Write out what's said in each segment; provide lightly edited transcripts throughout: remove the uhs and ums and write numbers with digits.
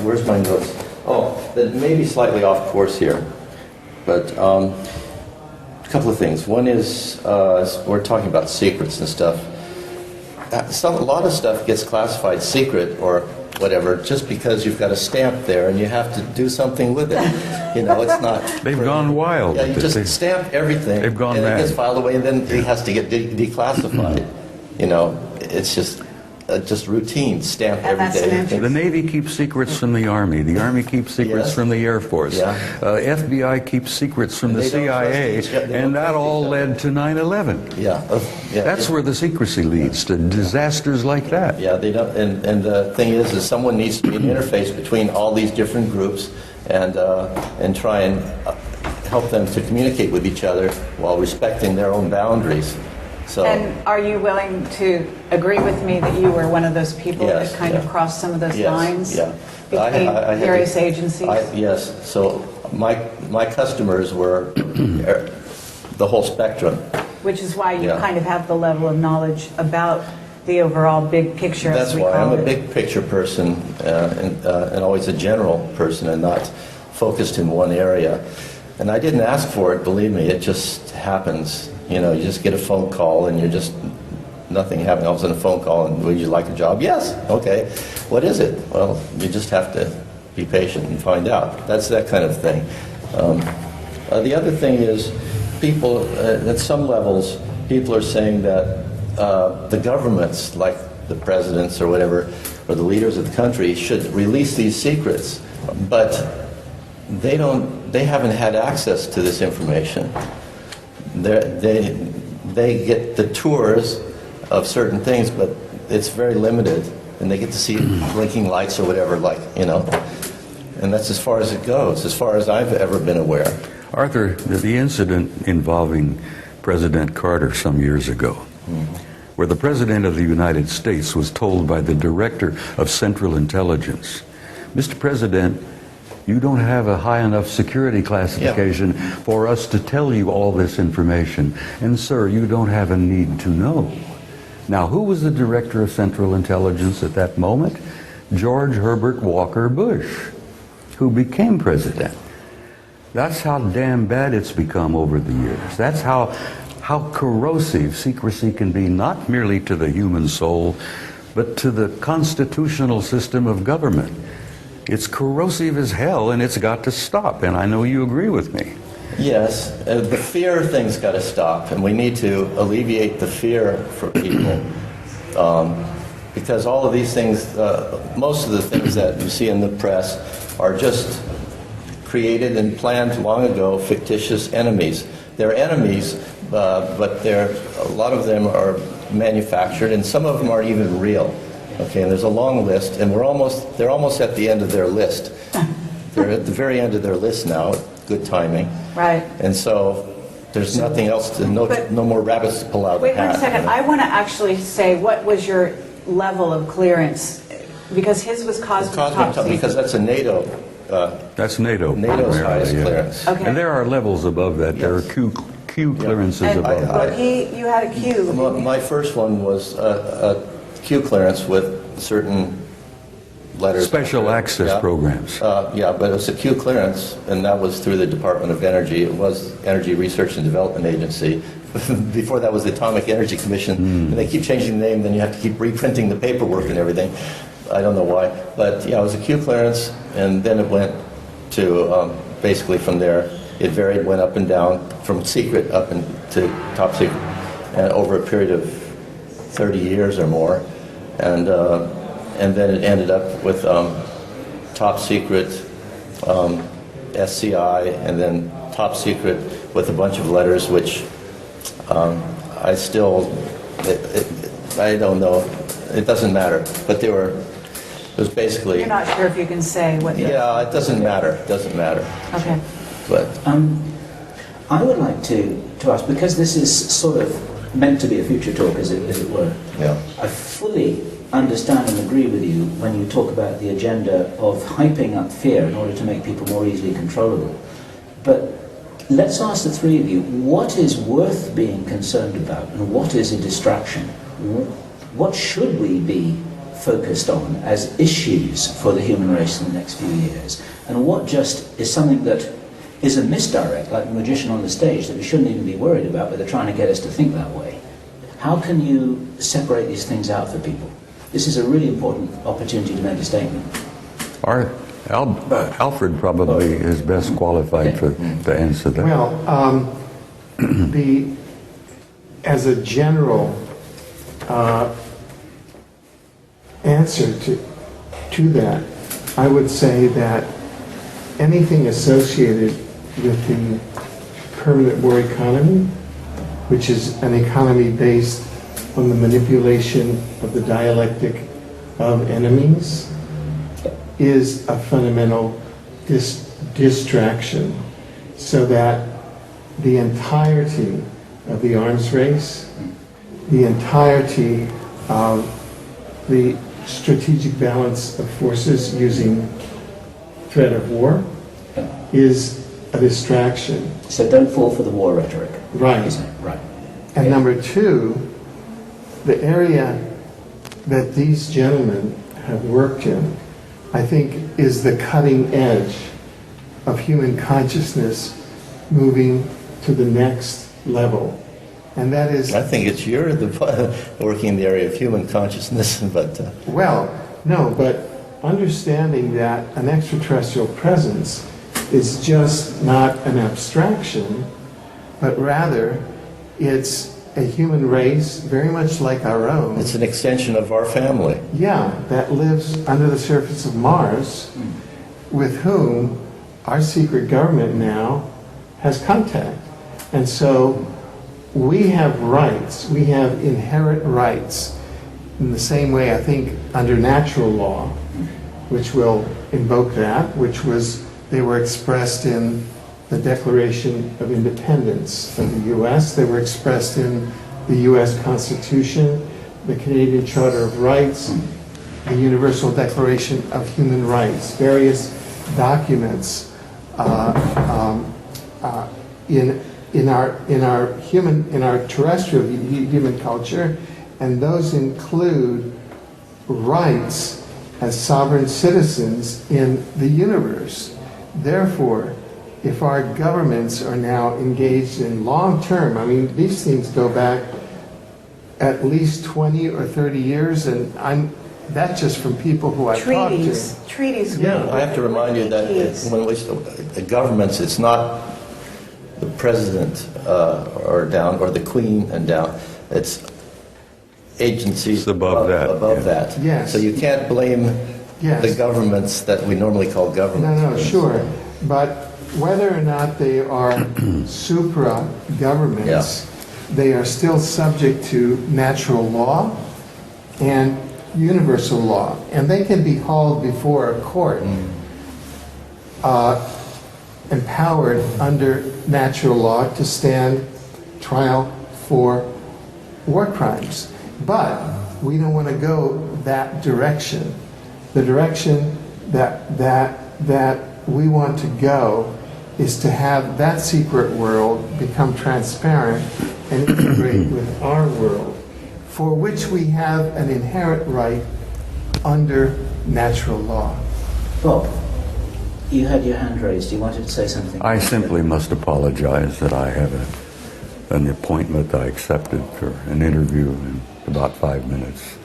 where's my notes? Oh, that may be slightly off course here, but a couple of things. One is we're talking about secrets and stuff. A lot of stuff gets classified secret or whatever just because you've got a stamp there and you have to do something with it. You know, it's not... They've gone wild. Yeah, you just stamp everything. They've gone and mad. it gets filed away and then it has to get declassified. You know, it's just routine, stamp every day. The Navy keeps secrets from the Army. The Army keeps secrets from the Air Force. Yeah. FBI keeps secrets from the CIA, and that all led to 9/11. Yeah. That's where the secrecy leads, to disasters like that. Yeah, they don't. And the thing is someone needs to be an interface between all these different groups and try and help them to communicate with each other while respecting their own boundaries. So, and are you willing to agree with me that you were one of those people that kind of crossed some of those lines between various agencies? Yes. So my customers were the whole spectrum. Which is why you kind of have the level of knowledge about the overall big picture. That's why I'm a big picture person and always a general person and not focused in one area. And I didn't ask for it, believe me, it just happens. You know, you just get a phone call and you're just, nothing happening. All of a sudden a phone call and would you like a job? Yes. Okay. What is it? Well, you just have to be patient and find out. That's that kind of thing. The other thing is people, at some levels, people are saying that the governments, like the presidents or whatever, or the leaders of the country should release these secrets, but they haven't had access to this information. They get the tours of certain things, but it's very limited, and they get to see blinking lights or whatever, like, you know, and that's as far as it goes, as far as I've ever been aware. Arthur, the incident involving President Carter some years ago, where the President of the United States was told by the Director of Central Intelligence, Mr. President, you don't have a high enough security classification for us to tell you all this information. And sir, you don't have a need to know. Now, who was the Director of Central Intelligence at that moment? George Herbert Walker Bush, who became president. That's how damn bad it's become over the years. That's how corrosive secrecy can be, not merely to the human soul, but to the constitutional system of government. It's corrosive as hell, and it's got to stop, and I know you agree with me. Yes, the fear thing's got to stop, and we need to alleviate the fear for people. Because all of these things, most of the things that you see in the press are just created and planned long ago, fictitious enemies. They're enemies, but a lot of them are manufactured, and some of them aren't even real. Okay, and there's a long list, and they're almost at the end of their list. They're at the very end of their list now. Good timing. Right. And so there's nothing else no more rabbits to pull out of the hat. Wait 1 second. I want to actually say, what was your level of clearance? Because his was cosmic top secret. Because that's a NATO. That's NATO. NATO's highest clearance. Okay. And there are levels above that. Yes. There are Q clearances above that. You had a Q. My first one was a Q clearance with certain letters. Special access programs. Yeah, but it was a Q clearance, and that was through the Department of Energy. It was Energy Research and Development Agency. Before that was the Atomic Energy Commission. And they keep changing the name, then you have to keep reprinting the paperwork and everything. I don't know why. But yeah, it was a Q clearance, and then it went to, basically from there, it varied, went up and down, from secret up into top secret, and over a period of 30 years or more. And then it ended up with top secret, SCI, and then top secret with a bunch of letters, which I still, I don't know, it doesn't matter. But it was basically... You're not sure if you can say what... Yeah, it doesn't matter. It doesn't matter. Okay. But I would like to ask, because this is sort of meant to be a future talk, as it were. Yeah. I fully understand and agree with you when you talk about the agenda of hyping up fear in order to make people more easily controllable. But let's ask the three of you, what is worth being concerned about and what is a distraction? What should we be focused on as issues for the human race in the next few years, and what just is something that is a misdirect, like the magician on the stage, that we shouldn't even be worried about, but they're trying to get us to think that way? How can you separate these things out for people? This is a really important opportunity to make a statement. Alfred probably is best qualified to answer that. Well, as a general answer to that, I would say that anything associated with the permanent war economy, which is an economy based on the manipulation of the dialectic of enemies, is a fundamental distraction, so that the entirety of the arms race, the entirety of the strategic balance of forces using threat of war is a distraction. So don't fall for the war rhetoric. Right. Isn't it? Right. And number two, the area that these gentlemen have worked in, I think, is the cutting edge of human consciousness moving to the next level. And that is... I think it's you're working in the area of human consciousness, but... Well, no, but understanding that an extraterrestrial presence is just not an abstraction, but rather it's a human race very much like our own. It's an extension of our family. Yeah, that lives under the surface of Mars, with whom our secret government now has contact. And so we have rights, we have inherent rights, in the same way, I think, under natural law, which will invoke that, they were expressed in the Declaration of Independence of the U.S., they were expressed in the U.S. Constitution, the Canadian Charter of Rights, the Universal Declaration of Human Rights, various documents in our terrestrial human culture, and those include rights as sovereign citizens in the universe. Therefore, if our governments are now engaged in long-term, I mean, these things go back at least 20 or 30 years, and that's just from people who I've talked to. Treaties. Yeah, I have to remind you that when the governments, it's not the president or down, or the queen and down. It's agencies above that. Yes. So you can't blame the governments that we normally call governments. No, sure. But whether or not they are supra-governments, they are still subject to natural law and universal law. And they can be hauled before a court, empowered under natural law to stand trial for war crimes. But we don't want to go that direction. The direction that we want to go is to have that secret world become transparent and integrate with our world, for which we have an inherent right under natural law. Bob, you had your hand raised. You wanted to say something? I simply must apologize that I have an appointment I accepted for an interview in about 5 minutes.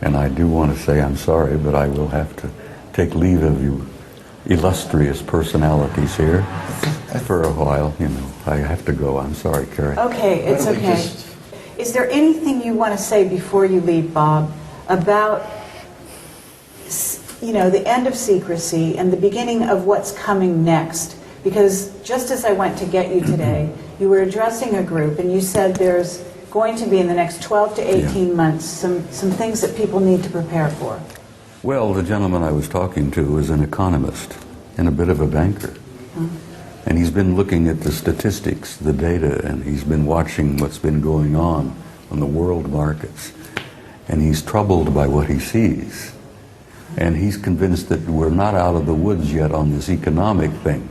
And I do want to say I'm sorry, but I will have to take leave of you illustrious personalities here for a while. You know, I have to go. I'm sorry, Kerry. Okay, it's okay. Is there anything you want to say before you leave, Bob, about, you know, the end of secrecy and the beginning of what's coming next? Because just as I went to get you today, you were addressing a group and you said there's going to be in the next 12 to 18 months some things that people need to prepare for. Well, the gentleman I was talking to is an economist and a bit of a banker. And he's been looking at the statistics, the data, and he's been watching what's been going on the world markets. And he's troubled by what he sees. And he's convinced that we're not out of the woods yet on this economic thing.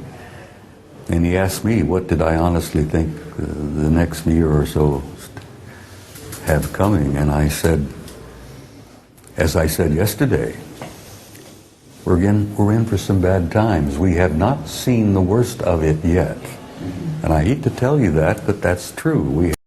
And he asked me, what did I honestly think the next year or so have coming? And I said, as I said yesterday, we're in for some bad times. We have not seen the worst of it yet. And I hate to tell you that, but that's true.